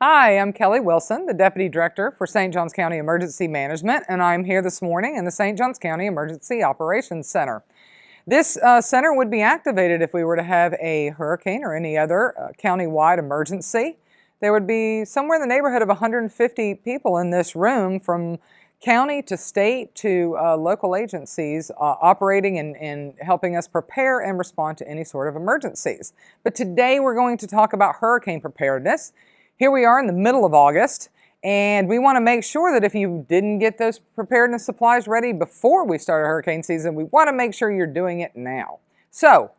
Hi, I'm Kelly Wilson, the Deputy Director for St. Johns County Emergency Management, and I'm here this morning in the St. Johns County Emergency Operations Center. This center would be activated if we were to have a hurricane or any other county-wide emergency. There would be somewhere in the neighborhood of 150 people in this room, from county to state to local agencies operating and helping us prepare and respond to any sort of emergencies. But today we're going to talk about hurricane preparedness. Here we are in the middle of August, and we want to make sure that if you didn't get those preparedness supplies ready before we started hurricane season, we want to make sure you're doing it now. So,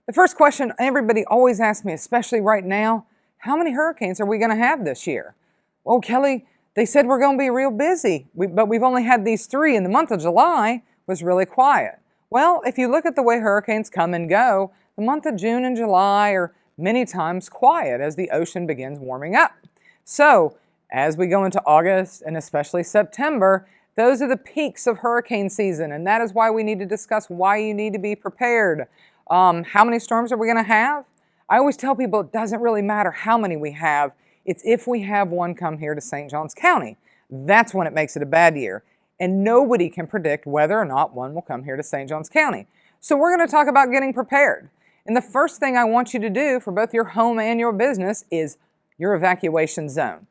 the first question everybody always asks me, especially right now, how many hurricanes are we going to have this year? Well, Kelly, they said we're going to be real busy, but we've only had these 3, and the month of July was really quiet. Well, if you look at the way hurricanes come and go, the month of June and July are many times quiet as the ocean begins warming up. So, as we go into August and especially September, those are the peaks of hurricane season, and that is why we need to discuss why you need to be prepared. How many storms are we going to have? I always tell people it doesn't really matter how many we have. It's if we have one come here to St. Johns County. That's when it makes it a bad year. And nobody can predict whether or not one will come here to St. Johns County. So we're going to talk about getting prepared. And the first thing I want you to do for both your home and your business is your evacuation zone.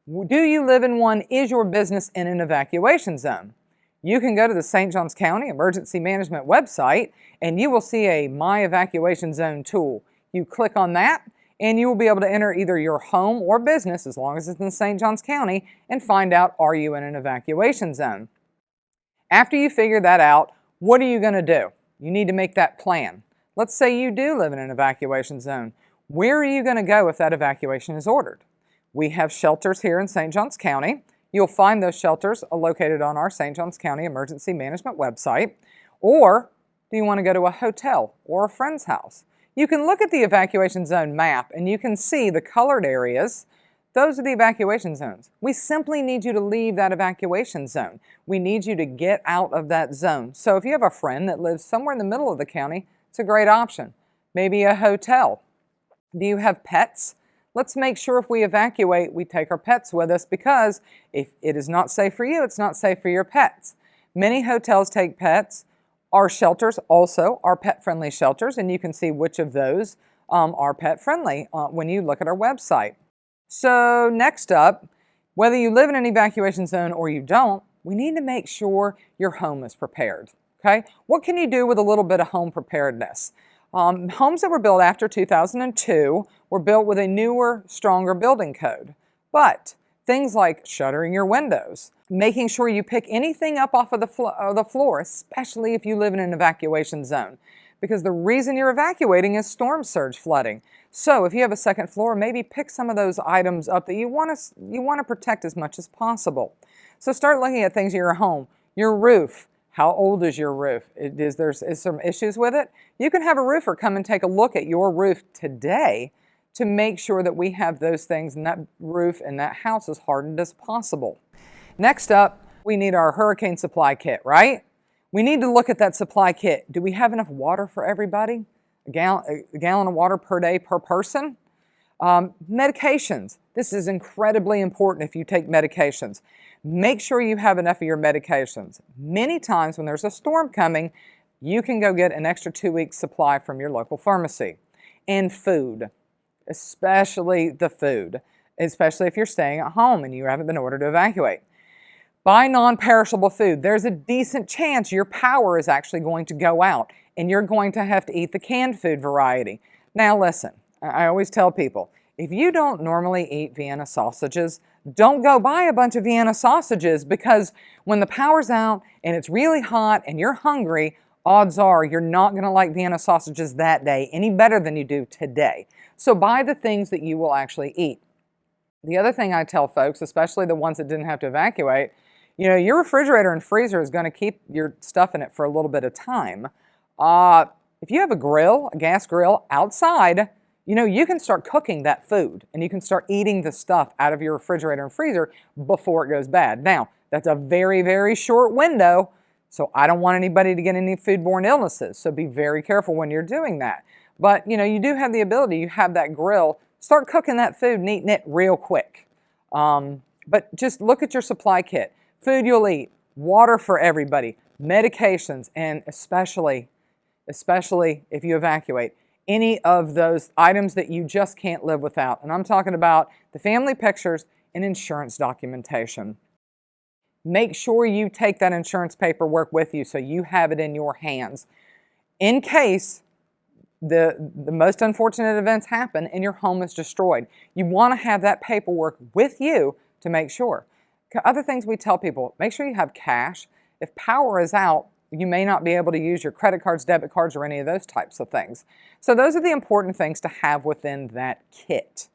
Do you live in one? Is your business in an evacuation zone? You can go to the St. Johns County Emergency Management website and you will see a My Evacuation Zone tool. You click on that and you will be able to enter either your home or business, as long as it's in St. Johns County, and find out, are you in an evacuation zone? After you figure that out, what are you going to do? You need to make that plan. Let's say you do live in an evacuation zone. Where are you going to go if that evacuation is ordered? We have shelters here in St. Johns County. You'll find those shelters located on our St. Johns County Emergency Management website. Or do you want to go to a hotel or a friend's house? You can look at the evacuation zone map and you can see the colored areas. Those are the evacuation zones. We simply need you to leave that evacuation zone. We need you to get out of that zone. So if you have a friend that lives somewhere in the middle of the county, it's a great option. Maybe a hotel. Do you have pets? Let's make sure if we evacuate, we take our pets with us, because if it is not safe for you, it's not safe for your pets. Many hotels take pets. Our shelters also are pet-friendly shelters, and you can see which of those are pet-friendly when you look at our website. So next up, whether you live in an evacuation zone or you don't, we need to make sure your home is prepared. Okay? What can you do with a little bit of home preparedness? Homes that were built after 2002 were built with a newer, stronger building code. But things like shuttering your windows, making sure you pick anything up off of the floor, especially if you live in an evacuation zone, because the reason you're evacuating is storm surge flooding. So if you have a second floor, maybe pick some of those items up that you want to protect as much as possible. So start looking at things in your home. Your roof. How old is your roof? Is there some issues with it? You can have a roofer come and take a look at your roof today to make sure that we have those things and that roof and that house as hardened as possible. Next up, we need our hurricane supply kit, right? We need to look at that supply kit. Do we have enough water for everybody? A gallon of water per day per person? Medications. This is incredibly important if you take medications. Make sure you have enough of your medications. Many times when there's a storm coming, you can go get an extra 2 weeks supply from your local pharmacy. And food, especially the food, especially if you're staying at home and you haven't been ordered to evacuate. Buy non-perishable food. There's a decent chance your power is actually going to go out and you're going to have to eat the canned food variety. Now listen, I always tell people, if you don't normally eat Vienna sausages, don't go buy a bunch of Vienna sausages, because when the power's out and it's really hot and you're hungry, odds are you're not going to like Vienna sausages that day any better than you do today. So buy the things that you will actually eat. The other thing I tell folks, especially the ones that didn't have to evacuate, your refrigerator and freezer is going to keep your stuff in it for a little bit of time. If you have a grill, a gas grill outside, you can start cooking that food and you can start eating the stuff out of your refrigerator and freezer before it goes bad. Now, that's a very, very short window, so I don't want anybody to get any foodborne illnesses, so be very careful when you're doing that. But, you do have the ability, you have that grill, start cooking that food and eating it real quick. But just look at your supply kit. Food you'll eat, water for everybody, medications, and especially if you evacuate, any of those items that you just can't live without. And I'm talking about the family pictures and insurance documentation. Make sure you take that insurance paperwork with you so you have it in your hands in case the most unfortunate events happen and your home is destroyed. You want to have that paperwork with you to make sure. Other things we tell people, make sure you have cash. If power is out, you may not be able to use your credit cards, debit cards, or any of those types of things. So those are the important things to have within that kit.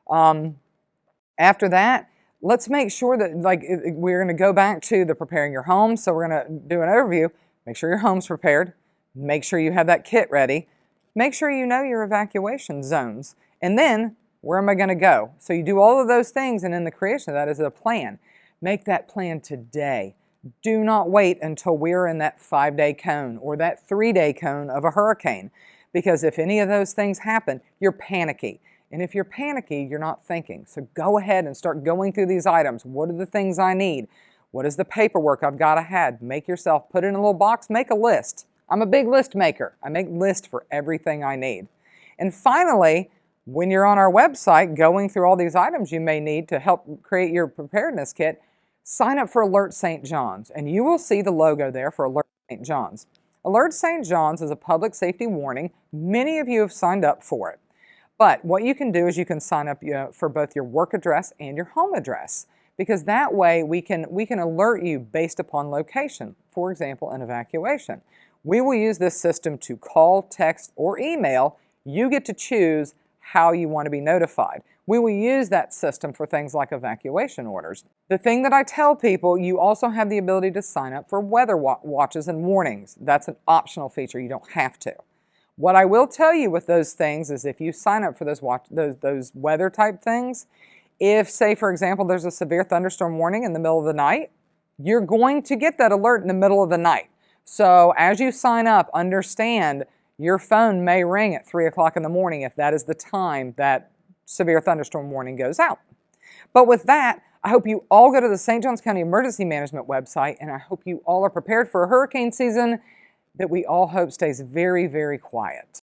After that, let's make sure that, like, we're going to go back to the preparing your home. So we're going to do an overview. Make sure your home's prepared. Make sure you have that kit ready. Make sure you know your evacuation zones. And then, where am I going to go? So you do all of those things, and in the creation of that is a plan. Make that plan today. Do not wait until we're in that 5-day cone or that 3-day cone of a hurricane, because if any of those things happen, you're panicky. And if you're panicky, you're not thinking. So go ahead and start going through these items. What are the things I need? What is the paperwork I've got to have? Make yourself, put it in a little box, make a list. I'm a big list maker. I make lists for everything I need. And finally, when you're on our website going through all these items you may need to help create your preparedness kit, sign up for Alert St. John's, and you will see the logo there for Alert St. John's. Alert St. John's is a public safety warning. Many of you have signed up for it. But what you can do is you can sign up for both your work address and your home address, because that way we can alert you based upon location. For example, an evacuation. We will use this system to call, text, or email. You get to choose how you want to be notified. We will use that system for things like evacuation orders. The thing that I tell people, you also have the ability to sign up for weather watches and warnings. That's an optional feature. You don't have to. What I will tell you with those things is if you sign up for those weather type things, if, say, for example, there's a severe thunderstorm warning in the middle of the night, you're going to get that alert in the middle of the night. So as you sign up, understand your phone may ring at 3 o'clock in the morning if that is the time that severe thunderstorm warning goes out. But with that, I hope you all go to the St. Johns County Emergency Management website, and I hope you all are prepared for a hurricane season that we all hope stays very, very quiet.